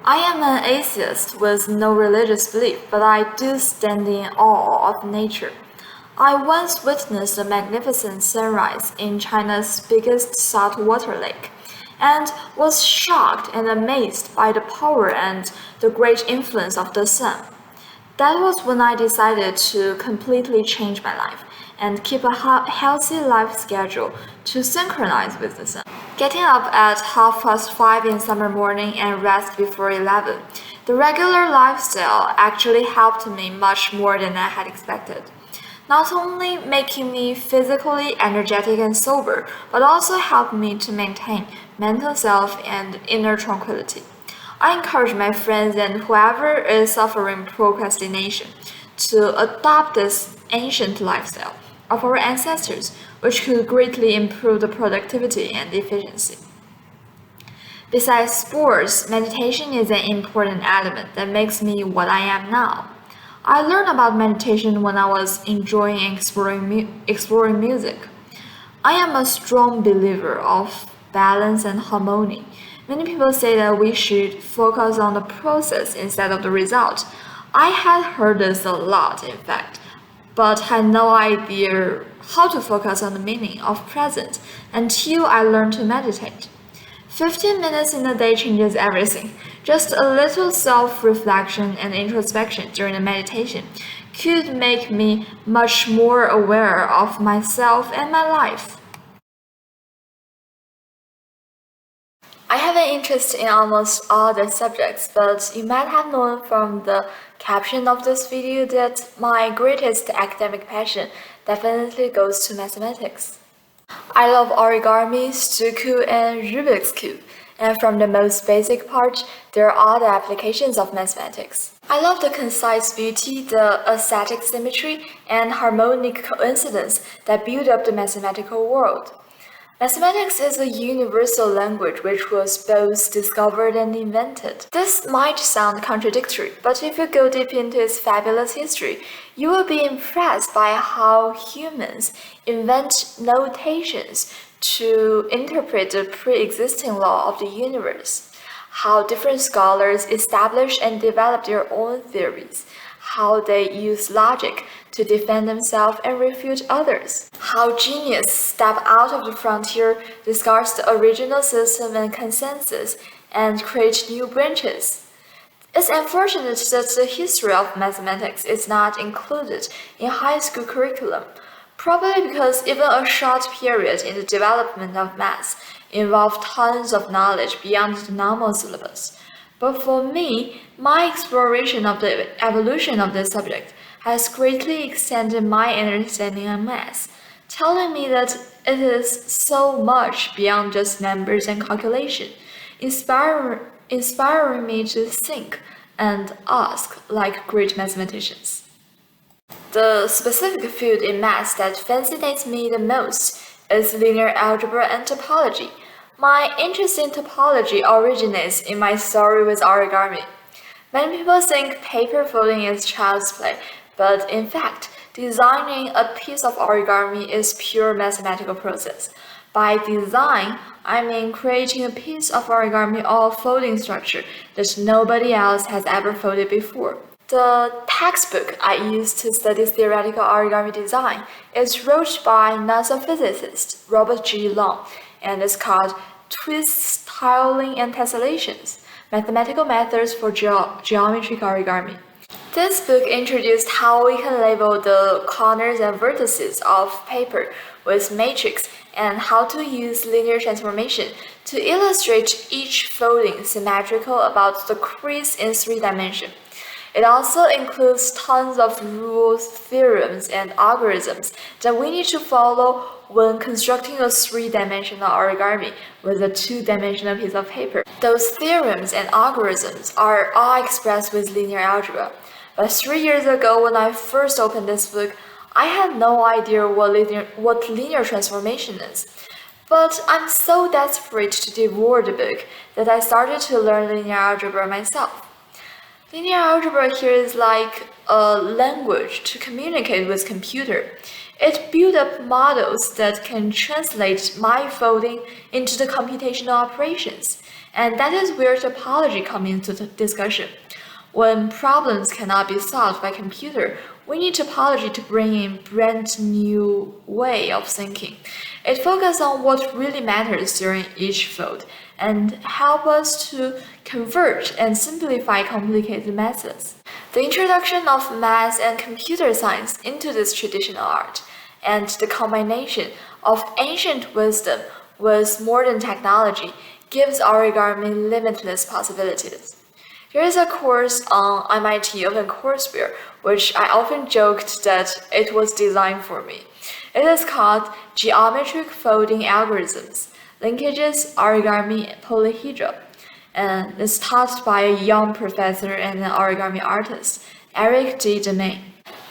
I am an atheist with no religious belief, but I do stand in awe of nature. I once witnessed a magnificent sunrise in China's biggest saltwater lake and was shocked and amazed by the power and the great influence of the sun. That was when I decided to completely change my life and keep a healthy life schedule to synchronize with the sun. Getting up at 5:30 in summer morning and rest before 11. The regular lifestyle actually helped me much more than I had expected. Not only making me physically energetic and sober, but also helped me to maintain mental self and inner tranquility. I encourage my friends and whoever is suffering procrastination to adopt this ancient lifestyle of our ancestors, which could greatly improve the productivity and efficiency. Besides sports, meditation is an important element that makes me what I am now. I learned about meditation when I was enjoying exploring music. I am a strong believer of balance and harmony. Many people say that we should focus on the process instead of the result. I had heard this a lot, in fact, but had no idea how to focus on the meaning of present until I learned to meditate. 15 minutes in a day changes everything. Just a little self-reflection and introspection during the meditation could make me much more aware of myself and my life. I have an interest in almost all the subjects, but you might have known from the caption of this video that my greatest academic passion definitely goes to mathematics. I love origami, Sudoku, and Rubik's Cube, and from the most basic part, there are all the applications of mathematics. I love the concise beauty, the aesthetic symmetry, and harmonic coincidence that build up the mathematical world. Mathematics is a universal language which was both discovered and invented. This might sound contradictory, but if you go deep into its fabulous history, you will be impressed by how humans invent notations to interpret the pre-existing law of the universe, how different scholars establish and develop their own theories, how they use logic to defend themselves and refute others, how genius step out of the frontier, discards the original system and consensus, and create new branches. It's unfortunate that the history of mathematics is not included in high school curriculum, probably because even a short period in the development of math involved tons of knowledge beyond the normal syllabus. But for me, my exploration of the evolution of this subject has greatly extended my understanding of math, telling me that it is so much beyond just numbers and calculation, inspiring me to think and ask like great mathematicians. The specific field in math that fascinates me the most is linear algebra and topology. My interest in topology originates in my story with origami. Many people think paper folding is child's play, but in fact, designing a piece of origami is pure mathematical process. By design, I mean creating a piece of origami or folding structure that nobody else has ever folded before. The textbook I used to study theoretical origami design is wrote by NASA physicist Robert G. Long and is called Twists, Tiling, and Tessellations, Mathematical Methods for Geometric Origami. This book introduced how we can label the corners and vertices of paper with matrix and how to use linear transformation to illustrate each folding symmetrical about the crease in 3 dimensions. It also includes tons of rules, theorems, and algorithms that we need to follow when constructing a 3-dimensional origami with a 2-dimensional piece of paper. Those theorems and algorithms are all expressed with linear algebra. But 3 years ago, when I first opened this book, I had no idea what linear transformation is. But I'm so desperate to devour the book that I started to learn linear algebra myself. Linear algebra here is like a language to communicate with computer. It built up models that can translate my folding into the computational operations, and that is where topology comes into the discussion. When problems cannot be solved by computer, we need topology to bring in brand new way of thinking. It focuses on what really matters during each fold and help us to convert and simplify complicated methods. The introduction of math and computer science into this traditional art and the combination of ancient wisdom with modern technology gives origami limitless possibilities. Here is a course on MIT OpenCourseware, which I often joked that it was designed for me. It is called Geometric Folding Algorithms, Linkages, Origami, Polyhedra, and it's taught by a young professor and an origami artist, Eric D. DeMay.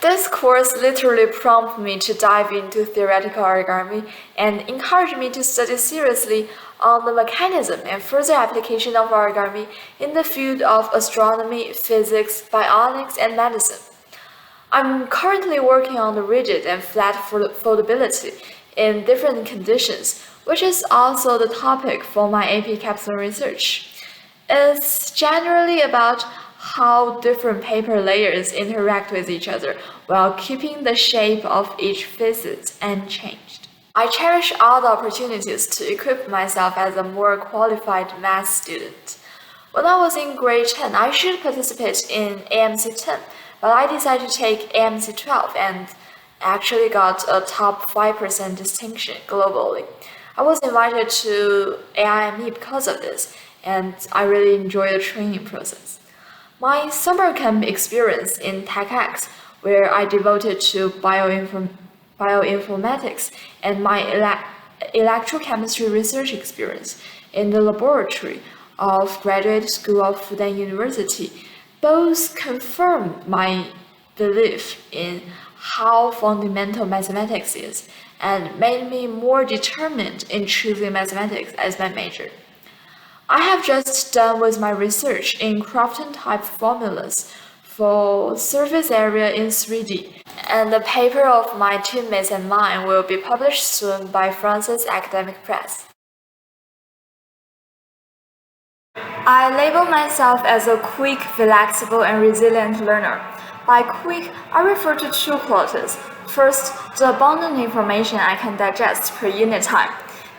This course literally prompted me to dive into theoretical origami and encouraged me to study seriously on the mechanism and further application of origami in the field of astronomy, physics, bionics, and medicine. I'm currently working on the rigid and flat foldability in different conditions, which is also the topic for my AP capstone research. It's generally about how different paper layers interact with each other while keeping the shape of each facet unchanged. I cherish all the opportunities to equip myself as a more qualified math student. When I was in grade 10, I should participate in AMC 10, but I decided to take AMC 12 and actually got a top 5% distinction globally. I was invited to AIME because of this, and I really enjoy the training process. My summer camp experience in TechX, where I devoted to bioinformatics, and my electrochemistry research experience in the laboratory of Graduate School of Fudan University, both confirmed my belief in how fundamental mathematics is and made me more determined in choosing mathematics as my major. I have just done with my research in Crofton-type formulas for surface area in 3D, and the paper of my teammates and mine will be published soon by Francis Academic Press. I label myself as a quick, flexible, and resilient learner. By quick, I refer to two qualities. First, the abundant information I can digest per unit time.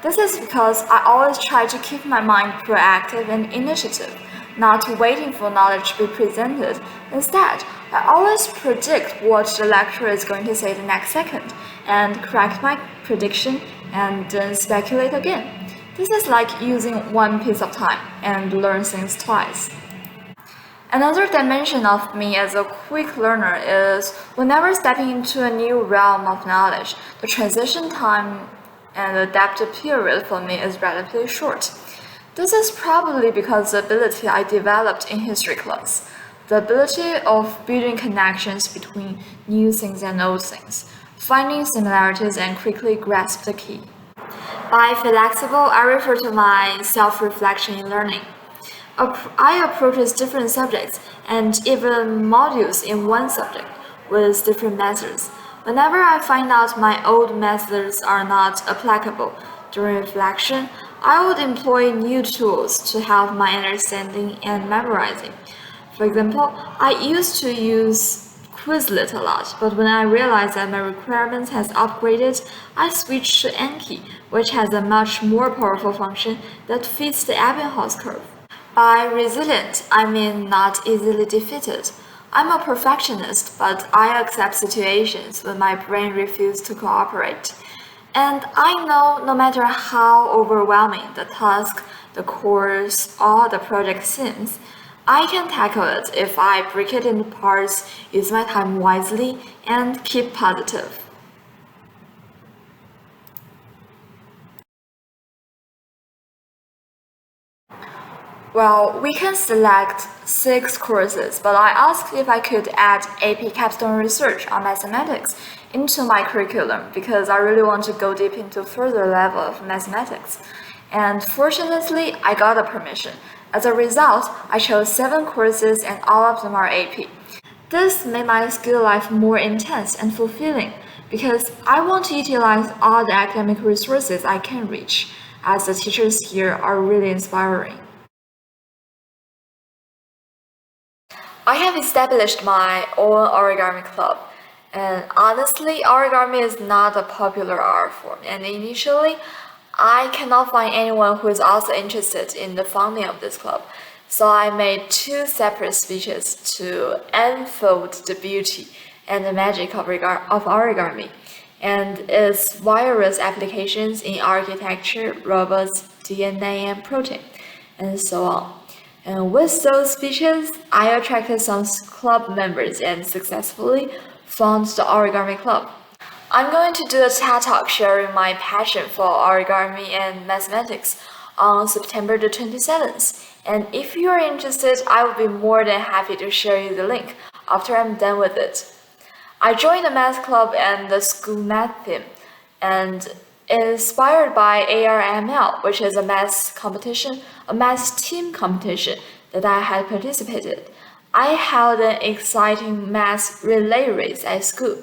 This is because I always try to keep my mind proactive and initiative, not waiting for knowledge to be presented. Instead, I always predict what the lecturer is going to say the next second, and correct my prediction and then speculate again. This is like using one piece of time and learn things twice. Another dimension of me as a quick learner is whenever stepping into a new realm of knowledge, the transition time and adaptive period for me is relatively short. This is probably because the ability I developed in history class, the ability of building connections between new things and old things, finding similarities and quickly grasp the key. By flexible, I refer to my self-reflection in learning. I approach different subjects and even modules in one subject with different methods. Whenever I find out my old methods are not applicable during reflection, I would employ new tools to help my understanding and memorizing. For example, I used to use Quizlet a lot, but when I realized that my requirements has upgraded, I switched to Anki, which has a much more powerful function that fits the Ebbinghaus curve. By resilient, I mean not easily defeated. I'm a perfectionist, but I accept situations when my brain refuses to cooperate. And I know no matter how overwhelming the task, the course, or the project seems, I can tackle it if I break it into parts, use my time wisely, and keep positive. Well, we can select 6 courses, but I asked if I could add AP capstone research on mathematics into my curriculum because I really want to go deep into further level of mathematics. And fortunately, I got a permission. As a result, I chose 7 courses and all of them are AP. This made my school life more intense and fulfilling because I want to utilize all the academic resources I can reach, as the teachers here are really inspiring. I have established my own origami club, and honestly, origami is not a popular art form, and initially, I cannot find anyone who is also interested in the founding of this club. So I made two separate speeches to unfold the beauty and the magic of origami and its various applications in architecture, robots, DNA, and protein, and so on. And with those speeches, I attracted some club members and successfully founded the Origami Club. I'm going to do a TED Talk sharing my passion for origami and mathematics on September the 27th. And if you are interested, I will be more than happy to share you the link after I'm done with it. I joined the math club and the school math team, and inspired by ARML, which is a math team competition that I had participated. I held an exciting math relay race at school.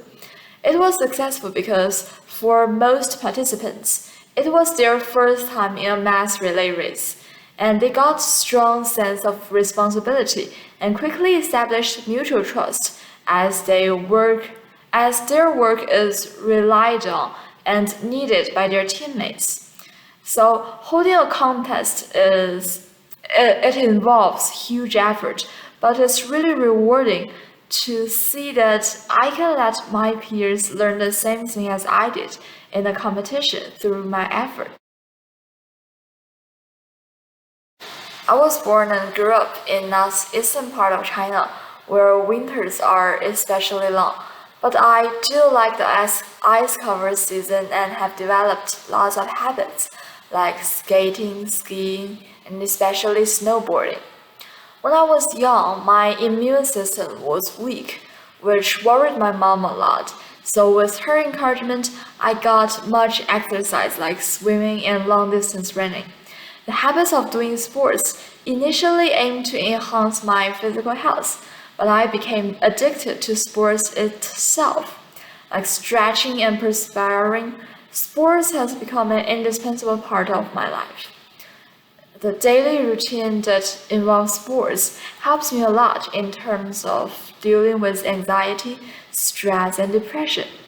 It was successful because for most participants, it was their first time in a math relay race, and they got a strong sense of responsibility and quickly established mutual trust as their work is relied on and needed by their teammates. So holding a contest it involves huge effort, but it's really rewarding to see that I can let my peers learn the same thing as I did in the competition through my effort. I was born and grew up in northeastern part of China, where winters are especially long. But I do like the ice-covered season and have developed lots of habits like skating, skiing, and especially snowboarding. When I was young, my immune system was weak, which worried my mom a lot. So with her encouragement, I got much exercise like swimming and long-distance running. The habits of doing sports initially aimed to enhance my physical health, but I became addicted to sports itself. Like stretching and perspiring, sports has become an indispensable part of my life. The daily routine that involves sports helps me a lot in terms of dealing with anxiety, stress, and depression.